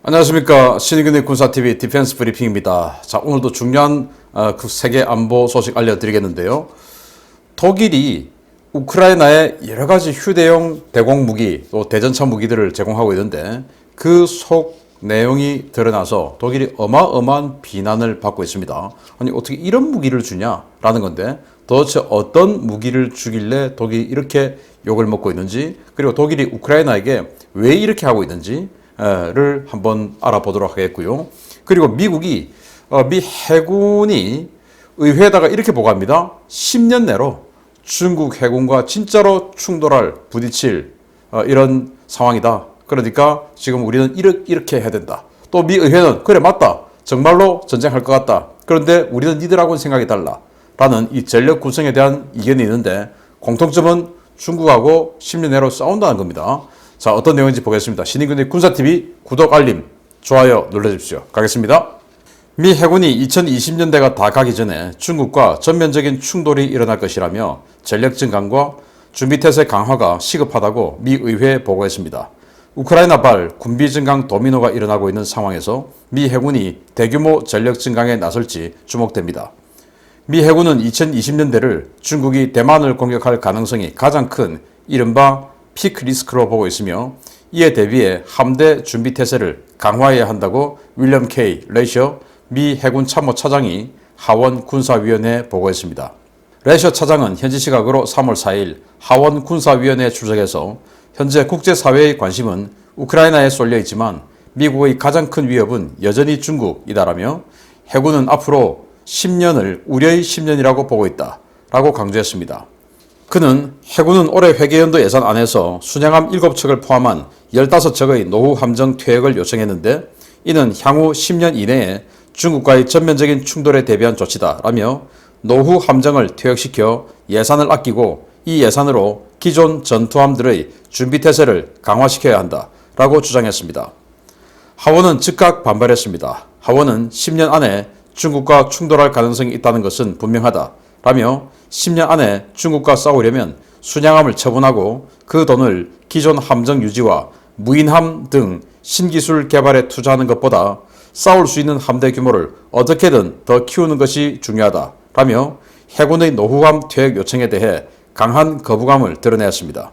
안녕하십니까. 신의균의 군사TV 디펜스 브리핑입니다. 자, 오늘도 중요한 그 세계 안보 소식 알려드리겠는데요. 독일이 우크라이나에 여러가지 휴대용 대공 무기 또 대전차 무기들을 제공하고 있는데 그 속 내용이 드러나서 독일이 어마어마한 비난을 받고 있습니다. 아니 어떻게 이런 무기를 주냐라는 건데 도대체 어떤 무기를 주길래 독일이 이렇게 욕을 먹고 있는지, 그리고 독일이 우크라이나에게 왜 이렇게 하고 있는지 를 한번 알아보도록 하겠고요. 그리고 미국이 미 해군이 의회에다가 이렇게 보고합니다. 10년 내로 중국 해군과 진짜로 충돌할 부딪힐 이런 상황이다. 그러니까 지금 우리는 이렇게 해야 된다. 또 미 의회는 그래 맞다. 정말로 전쟁할 것 같다. 그런데 우리는 니들하고는 생각이 달라. 라는 이 전력 구성에 대한 이견이 있는데 공통점은 중국하고 10년 내로 싸운다는 겁니다. 자, 어떤 내용인지 보겠습니다. 신의균의 군사TV 구독, 알림, 좋아요 눌러주십시오. 가겠습니다. 미 해군이 2020년대가 다 가기 전에 중국과 전면적인 충돌이 일어날 것이라며 전력 증강과 준비태세 강화가 시급하다고 미 의회에 보고했습니다. 우크라이나발 군비 증강 도미노가 일어나고 있는 상황에서 미 해군이 대규모 전력 증강에 나설지 주목됩니다. 미 해군은 2020년대를 중국이 대만을 공격할 가능성이 가장 큰 이른바 피크 리스크로 보고 있으며 이에 대비해 함대 준비 태세를 강화해야 한다고 윌리엄 K. 레셔 미 해군 참모 차장이 하원 군사위원회에 보고했습니다. 레셔 차장은 현지 시각으로 3월 4일 하원 군사위원회에 출석해서 현재 국제사회의 관심은 우크라이나에 쏠려 있지만 미국의 가장 큰 위협은 여전히 중국이다라며 해군은 앞으로 10년을 우려의 10년이라고 보고 있다 라고 강조했습니다. 그는 해군은 올해 회계연도 예산 안에서 순양함 7척을 포함한 15척의 노후 함정 퇴역을 요청했는데 이는 향후 10년 이내에 중국과의 전면적인 충돌에 대비한 조치다 라며 노후 함정을 퇴역시켜 예산을 아끼고 이 예산으로 기존 전투함들의 준비태세를 강화시켜야 한다 라고 주장했습니다. 하원은 즉각 반발했습니다. 하원은 10년 안에 중국과 충돌할 가능성이 있다는 것은 분명하다 라며 10년 안에 중국과 싸우려면 순양함을 처분하고 그 돈을 기존 함정 유지와 무인함 등 신기술 개발에 투자하는 것보다 싸울 수 있는 함대 규모를 어떻게든 더 키우는 것이 중요하다 라며 해군의 노후함 퇴역 요청에 대해 강한 거부감을 드러내었습니다.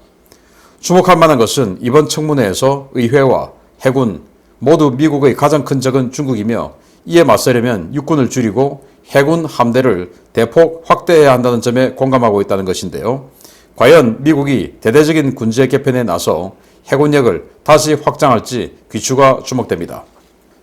주목할 만한 것은 이번 청문회에서 의회와 해군 모두 미국의 가장 큰 적은 중국이며 이에 맞서려면 육군을 줄이고 해군 함대를 대폭 확대해야 한다는 점에 공감하고 있다는 것인데요. 과연 미국이 대대적인 군제 개편에 나서 해군력을 다시 확장할지 귀추가 주목됩니다.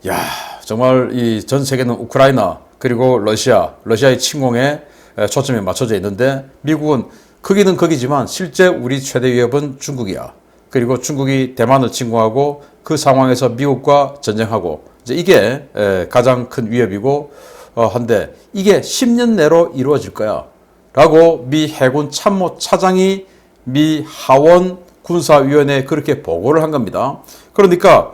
야, 정말 이 전 세계는 우크라이나 그리고 러시아의 침공에 초점이 맞춰져 있는데 미국은 크기는 크기지만 실제 우리 최대 위협은 중국이야. 그리고 중국이 대만을 침공하고 그 상황에서 미국과 전쟁하고 이제 이게 가장 큰 위협이고 한데 이게 10년 내로 이루어질 거야 라고 미 해군 참모 차장이 미 하원 군사위원회에 그렇게 보고를 한 겁니다. 그러니까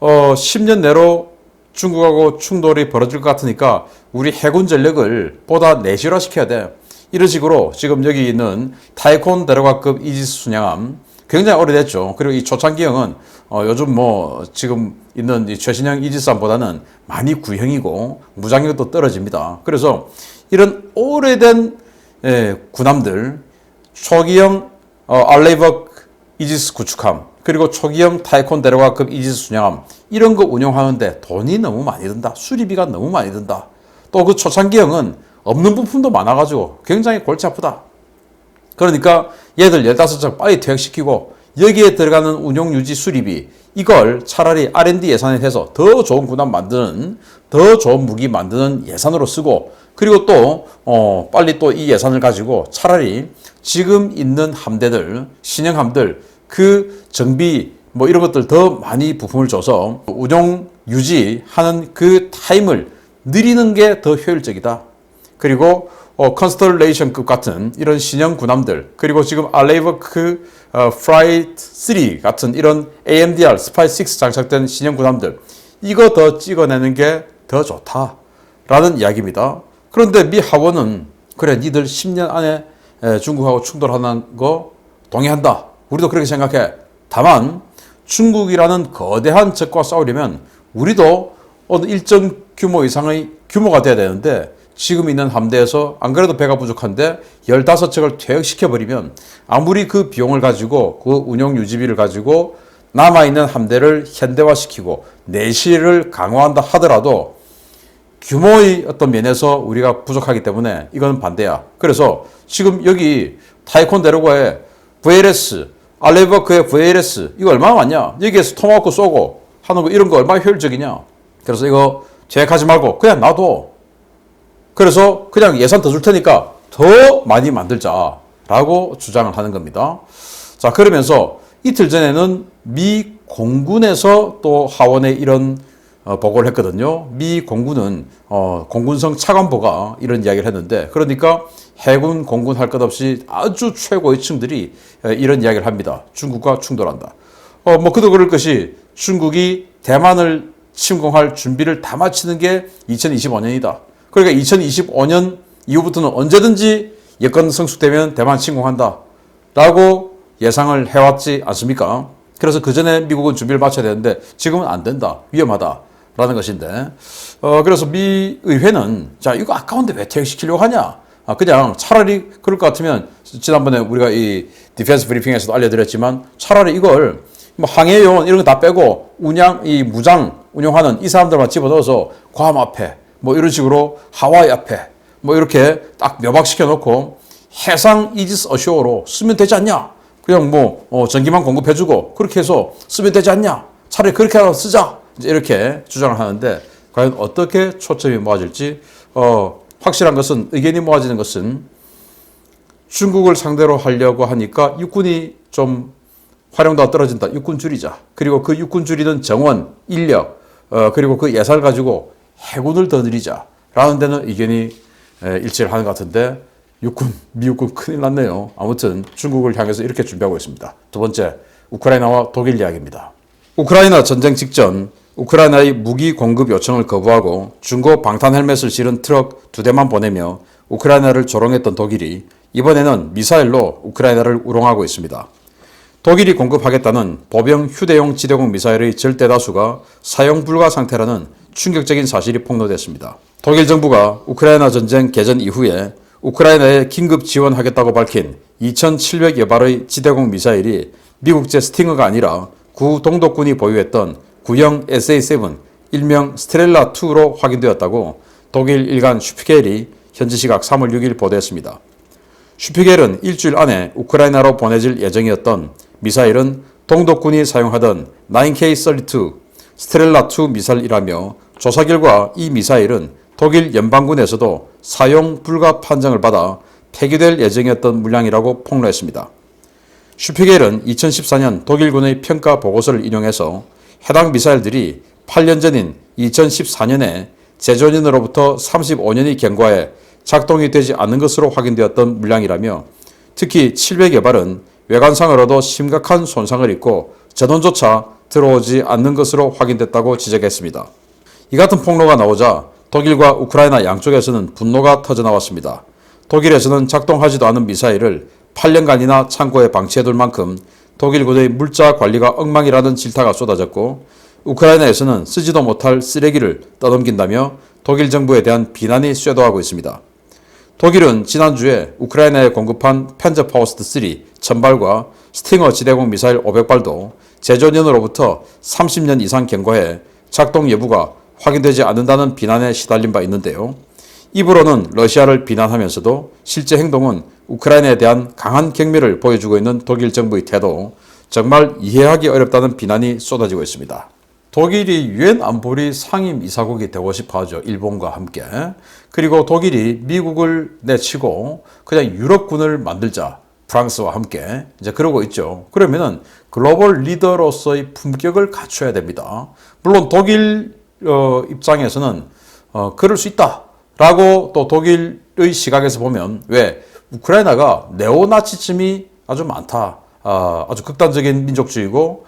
10년 내로 중국하고 충돌이 벌어질 것 같으니까 우리 해군 전력을 보다 내실화시켜야 돼. 이런 식으로 지금 여기 있는 타이콘 데려가급 이지스 순양함 굉장히 오래됐죠. 그리고 이 초창기형은 요즘 뭐 지금 있는 이 최신형 이지스함보다는 많이 구형이고 무장력도 떨어집니다. 그래서 이런 오래된 군함들, 초기형 알레이버 이지스 구축함, 그리고 초기형 타이콘 데려가급 이지스 순양함 이런 거 운용하는데 돈이 너무 많이 든다. 수리비가 너무 많이 든다. 또 그 초창기형은 없는 부품도 많아가지고 굉장히 골치 아프다. 그러니까 얘들 15척 빨리 퇴역시키고 여기에 들어가는 운용 유지 수리비 이걸 차라리 R&D 예산에 해서 더 좋은 군함 만드는 더 좋은 무기 만드는 예산으로 쓰고 그리고 또 빨리 또 이 예산을 가지고 차라리 지금 있는 함대들 신형함들 그 정비 뭐 이런 것들 더 많이 부품을 줘서 운용 유지하는 그 타임을 느리는 게 더 효율적이다. 그리고 컨스텔레이션급 같은 이런 신형 군함들 그리고 지금 알레이버크 프라이트 3 같은 이런 AMDR 스파이 6 장착된 신형 군함들 이거 더 찍어내는 게 더 좋다라는 이야기입니다. 그런데 미 하원은 그래 니들 10년 안에 중국하고 충돌하는 거 동의한다. 우리도 그렇게 생각해. 다만 중국이라는 거대한 적과 싸우려면 우리도 어느 일정 규모 이상의 규모가 돼야 되는데 지금 있는 함대에서 안 그래도 배가 부족한데 15척을 퇴역시켜버리면 아무리 그 비용을 가지고 그 운영 유지비를 가지고 남아있는 함대를 현대화시키고 내실을 강화한다 하더라도 규모의 어떤 면에서 우리가 부족하기 때문에 이건 반대야. 그래서 지금 여기 타이콘데르고의 VLS, 알레버크의 VLS 이거 얼마나 많냐? 여기에서 토마호크 쏘고 하는 거 이런 거 얼마나 효율적이냐? 그래서 이거 계획하지 말고 그냥 놔둬. 그래서 그냥 예산 더 줄 테니까 더 많이 만들자라고 주장을 하는 겁니다. 자, 그러면서 이틀 전에는 미 공군에서 또 하원에 이런 보고를 했거든요. 미 공군은 공군성 차관보가 이런 이야기를 했는데 그러니까 해군, 공군 할 것 없이 아주 최고의 층들이 이런 이야기를 합니다. 중국과 충돌한다. 뭐 그도 그럴 것이 중국이 대만을 침공할 준비를 다 마치는 게 2025년이다. 그러니까 2025년 이후부터는 언제든지 여건 성숙되면 대만 침공한다. 라고 예상을 해왔지 않습니까? 그래서 그 전에 미국은 준비를 마쳐야 되는데 지금은 안 된다. 위험하다. 라는 것인데, 그래서 미 의회는 자, 이거 아까운데 왜 퇴역시키려고 하냐? 그냥 차라리 그럴 것 같으면 지난번에 우리가 이 디펜스 브리핑에서도 알려드렸지만 차라리 이걸 뭐 항해요원 이런 거 다 빼고 이 무장 운용하는 이 사람들만 집어넣어서 괌 앞에 뭐 이런 식으로 하와이 앞에 뭐 이렇게 딱 묘박시켜 놓고 해상 이지스 어쇼어로 쓰면 되지 않냐? 그냥 뭐 전기만 공급해주고 그렇게 해서 쓰면 되지 않냐? 차라리 그렇게 하고 쓰자. 이제 이렇게 주장을 하는데 과연 어떻게 초점이 모아질지 확실한 것은 의견이 모아지는 것은 중국을 상대로 하려고 하니까 육군이 좀 활용도가 떨어진다. 육군 줄이자. 그리고 그 육군 줄이는 정원, 인력 그리고 그 예산을 가지고 해군을 더 늘리자. 라는 데는 의견이 일치를 하는 것 같은데 미육군 큰일 났네요. 아무튼 중국을 향해서 이렇게 준비하고 있습니다. 두 번째, 우크라이나와 독일 이야기입니다. 우크라이나 전쟁 직전 우크라이나의 무기 공급 요청을 거부하고 중고 방탄 헬멧을 실은 트럭 2대만 보내며 우크라이나를 조롱했던 독일이 이번에는 미사일로 우크라이나를 우롱하고 있습니다. 독일이 공급하겠다는 보병 휴대용 지대공 미사일의 절대 다수가 사용 불가 상태라는 충격적인 사실이 폭로됐습니다. 독일 정부가 우크라이나 전쟁 개전 이후에 우크라이나에 긴급 지원하겠다고 밝힌 2,700여 발의 지대공 미사일이 미국제 스팅어가 아니라 구 동독군이 보유했던 구형 SA-7, 일명 스트렐라2로 확인되었다고 독일 일간 슈피겔이 현지 시각 3월 6일 보도했습니다. 슈피겔은 일주일 안에 우크라이나로 보내질 예정이었던 미사일은 동독군이 사용하던 9K-32 스트렐라2 미사일이라며 조사 결과 이 미사일은 독일 연방군에서도 사용 불가 판정을 받아 폐기될 예정이었던 물량이라고 폭로했습니다. 슈피겔은 2014년 독일군의 평가 보고서를 인용해서 해당 미사일들이 8년 전인 2014년에 제조년으로부터 35년이 경과해 작동이 되지 않는 것으로 확인되었던 물량이라며 특히 700여 발은 외관상으로도 심각한 손상을 입고 전원조차 들어오지 않는 것으로 확인됐다고 지적했습니다. 이 같은 폭로가 나오자 독일과 우크라이나 양쪽에서는 분노가 터져나왔습니다. 독일에서는 작동하지도 않은 미사일을 8년간이나 창고에 방치해둘 만큼 독일군의 물자 관리가 엉망이라는 질타가 쏟아졌고 우크라이나에서는 쓰지도 못할 쓰레기를 떠넘긴다며 독일 정부에 대한 비난이 쇄도하고 있습니다. 독일은 지난주에 우크라이나에 공급한 펜저 파워스트 3 1000발과 스팅어 지대공 미사일 500발도 제조년으로부터 30년 이상 경과해 작동 여부가 확인되지 않는다는 비난에 시달린 바 있는데요. 입으로는 러시아를 비난하면서도 실제 행동은 우크라이나에 대한 강한 경멸을 보여주고 있는 독일 정부의 태도, 정말 이해하기 어렵다는 비난이 쏟아지고 있습니다. 독일이 유엔 안보리 상임 이사국이 되고 싶어 하죠. 일본과 함께. 그리고 독일이 미국을 내치고 그냥 유럽군을 만들자. 프랑스와 함께. 이제 그러고 있죠. 그러면은 글로벌 리더로서의 품격을 갖춰야 됩니다. 물론 독일 입장에서는 그럴 수 있다. 라고 또 독일의 시각에서 보면 왜 우크라이나가 네오나치즘이 아주 많다. 아주 극단적인 민족주의고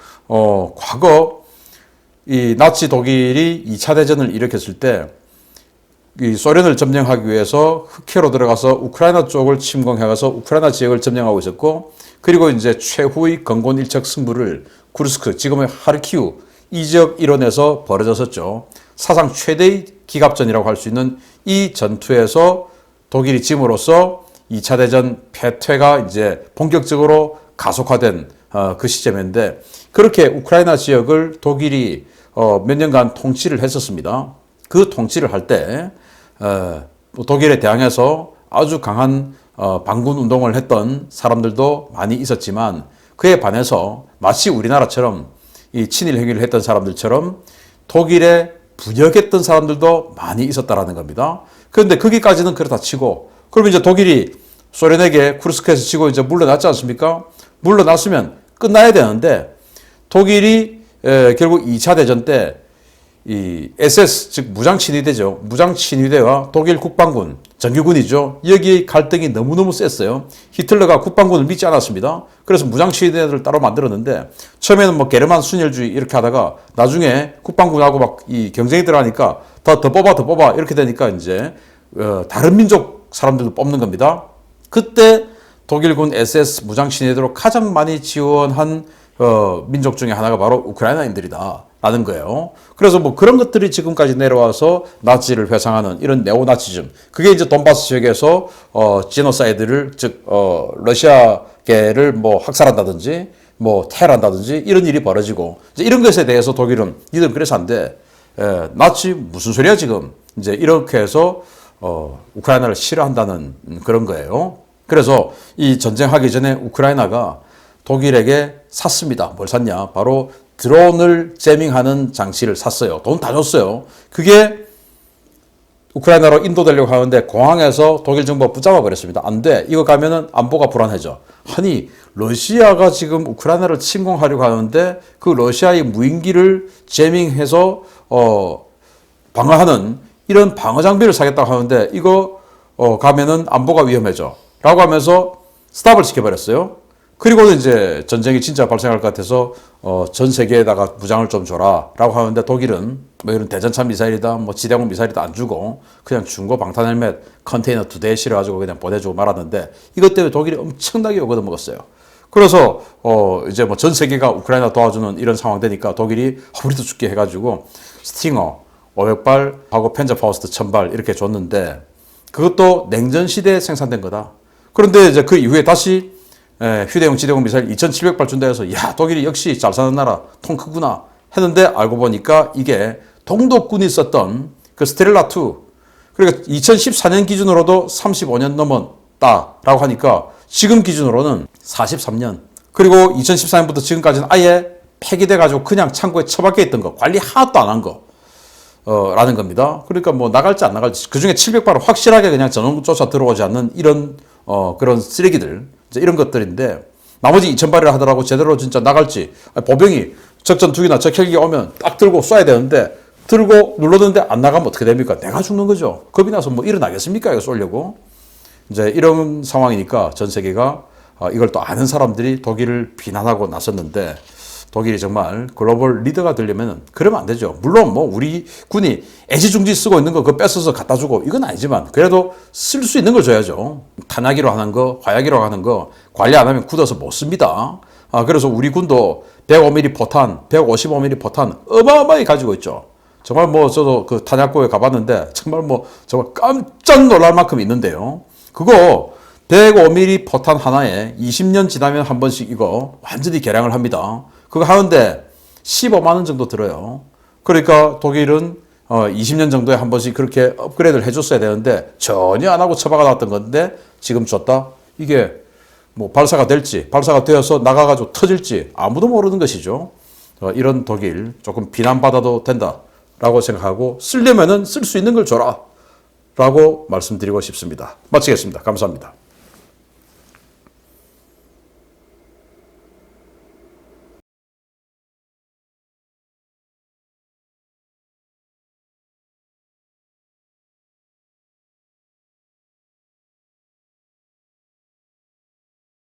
과거 이 나치 독일이 2차 대전을 일으켰을 때 이 소련을 점령하기 위해서 흑해로 들어가서 우크라이나 쪽을 침공해가서 우크라이나 지역을 점령하고 있었고 그리고 이제 최후의 건곤일척 승부를 쿠르스크 지금의 하르키우 이 지역 일원에서 벌어졌었죠. 사상 최대의 기갑전이라고 할 수 있는 이 전투에서 독일이 짐으로써 2차 대전 패퇴가 이제 본격적으로 가속화된 그 시점인데, 그렇게 우크라이나 지역을 독일이 몇 년간 통치를 했었습니다. 그 통치를 할 때 독일에 대항해서 아주 강한 반군 운동을 했던 사람들도 많이 있었지만, 그에 반해서 마치 우리나라처럼 이 친일 행위를 했던 사람들처럼 독일에 분역했던 사람들도 많이 있었다라는 겁니다. 그런데 거기까지는 그렇다 치고, 그러면 이제 독일이 소련에게 쿠르스크에서 지고 이제 물러났지 않습니까? 물러났으면 끝나야 되는데, 독일이 결국 2차 대전 때 이 SS, 즉 무장친위대죠. 무장친위대와 독일 국방군, 정규군이죠. 여기에 갈등이 너무너무 셌어요. 히틀러가 국방군을 믿지 않았습니다. 그래서 무장친위대를 따로 만들었는데, 처음에는 뭐 게르만 순혈주의 이렇게 하다가 나중에 국방군하고 막 이 경쟁이 들어가니까 더 뽑아 이렇게 되니까 이제 다른 민족 사람들도 뽑는 겁니다. 그때 독일군 SS 무장친위대로 가장 많이 지원한 민족 중에 하나가 바로 우크라이나인들이다 라는 거예요. 그래서 뭐 그런 것들이 지금까지 내려와서 나치를 회상하는 이런 네오나치즘, 그게 이제 돈바스 지역에서 제노사이드를, 즉 러시아계를 뭐 학살한다든지 뭐 테러한다든지 이런 일이 벌어지고, 이제 이런 것에 대해서 독일은 니들 그래서 안 돼, 나치 무슨 소리야 지금, 이제 이렇게 해서 우크라이나를 싫어한다는 그런 거예요. 그래서 이 전쟁하기 전에 우크라이나가 독일에게 샀습니다. 뭘 샀냐? 바로 드론을 제밍하는 장치를 샀어요. 돈 다 줬어요. 그게 우크라이나로 인도되려고 하는데 공항에서 독일 정부가 붙잡아 버렸습니다. 안 돼. 이거 가면은 안보가 불안해져. 아니, 러시아가 지금 우크라이나를 침공하려고 하는데 그 러시아의 무인기를 제밍해서 방어하는 이런 방어 장비를 사겠다고 하는데, 이거 가면은 안보가 위험해져 라고 하면서 스탑을 시켜버렸어요. 그리고는 이제 전쟁이 진짜 발생할 것 같아서 전 세계에다가 무장을 좀 줘라 라고 하는데, 독일은 뭐 이런 대전차 미사일이다 뭐 지대공 미사일이다 안 주고 그냥 중고 방탄 헬멧 컨테이너 2대 실어가지고 그냥 보내주고 말았는데, 이것 때문에 독일이 엄청나게 욕을 먹었어요. 그래서 이제 뭐 전 세계가 우크라이나 도와주는 이런 상황 되니까 독일이 우리도 죽게 해가지고 스팅어 500발하고 펜저파우스트 1000발 이렇게 줬는데, 그것도 냉전 시대에 생산된 거다. 그런데 이제 그 이후에 다시 휴대용 지대공 미사일 2700발 준다 해서, 야, 독일이 역시 잘 사는 나라, 통 크구나 했는데, 알고 보니까 이게 동독군이 썼던 그 스텔라2, 그러니까 2014년 기준으로도 35년 넘었다라고 하니까 지금 기준으로는 43년, 그리고 2014년부터 지금까지는 아예 폐기돼가지고 그냥 창고에 처박혀 있던 거, 관리 하나도 안 한 거 라는 겁니다. 그러니까 뭐 나갈지 안 나갈지, 그 중에 700발은 확실하게 그냥 전원조차 들어오지 않는 이런 그런 쓰레기들, 이런 것들인데, 나머지 2000발이라 하더라고 제대로 진짜 나갈지, 보병이 적전 투기나 적헬기가 오면 딱 들고 쏴야 되는데, 들고 눌렀는데 안 나가면 어떻게 됩니까? 내가 죽는 거죠. 겁이 나서 뭐 일어나겠습니까? 이거 쏘려고. 이제 이런 상황이니까 전 세계가 이걸 또 아는 사람들이 독일을 비난하고 나섰는데, 독일이 정말 글로벌 리더가 되려면 그러면 안 되죠. 물론 뭐 우리 군이 애지중지 쓰고 있는 거 그거 뺏어서 갖다 주고 이건 아니지만, 그래도 쓸 수 있는 걸 줘야죠. 탄약이로 하는 거, 화약이로 하는 거 관리 안 하면 굳어서 못 씁니다. 그래서 우리 군도 105mm 포탄, 155mm 포탄 어마어마하게 가지고 있죠. 정말 뭐 저도 그 탄약고에 가봤는데 정말 뭐 정말 깜짝 놀랄 만큼 있는데요. 그거 105mm 포탄 하나에 20년 지나면 한 번씩 이거 완전히 개량을 합니다. 그거 하는데 15만 원 정도 들어요. 그러니까 독일은 20년 정도에 한 번씩 그렇게 업그레이드를 해줬어야 되는데 전혀 안 하고 처박아 놨던 건데, 지금 줬다? 이게 뭐 발사가 될지, 발사가 되어서 나가가지고 터질지 아무도 모르는 것이죠. 이런 독일 조금 비난받아도 된다라고 생각하고, 쓰려면은 쓸 수 있는 걸 줘라 라고 말씀드리고 싶습니다. 마치겠습니다. 감사합니다.